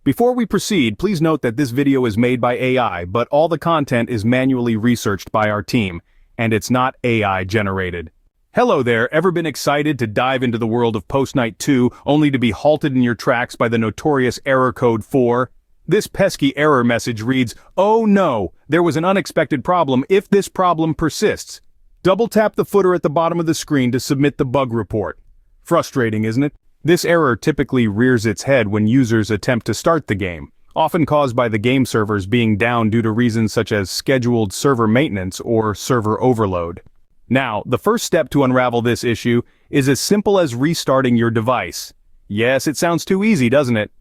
Before we proceed, please note that this video is made by AI, but all the content is manually researched by our team, and it's not AI generated. Hello there, ever been excited to dive into the world of PostKnight 2 only to be halted in your tracks by the notorious error code 4? This pesky error message reads, "Oh no, there was an unexpected problem. If this problem persists, double tap the footer at the bottom of the screen to submit the bug report." Frustrating, isn't it? This error typically rears its head when users attempt to start the game, often caused by the game servers being down due to reasons such as scheduled server maintenance or server overload. Now, the first step to unravel this issue is as simple as restarting your device. Yes, it sounds too easy, doesn't it?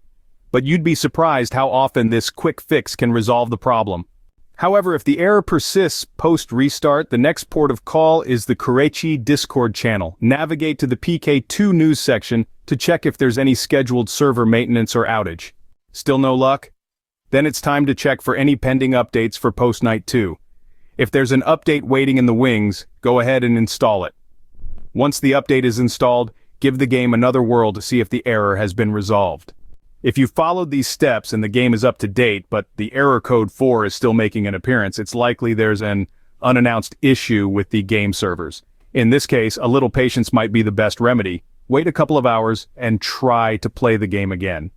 But you'd be surprised how often this quick fix can resolve the problem. However, if the error persists post-restart, the next port of call is the Kurechii Discord channel. Navigate to the PK2 news section to check if there's any scheduled server maintenance or outage. Still no luck? Then it's time to check for any pending updates for PostKnight 2. If there's an update waiting in the wings, go ahead and install it. Once the update is installed, give the game another whirl to see if the error has been resolved. If you followed these steps and the game is up to date, but the error code 4 is still making an appearance, it's likely there's an unannounced issue with the game servers. In this case, a little patience might be the best remedy. Wait a couple of hours and try to play the game again.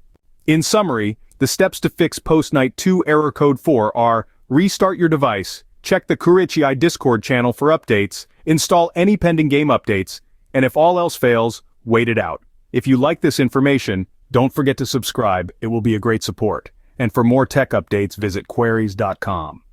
In summary, the steps to fix PostKnight 2 error code 4 are: restart your device, check the Kurechii Discord channel for updates, install any pending game updates, and if all else fails, wait it out. If you like this information, don't forget to subscribe, it will be a great support. And for more tech updates, visit queries.com.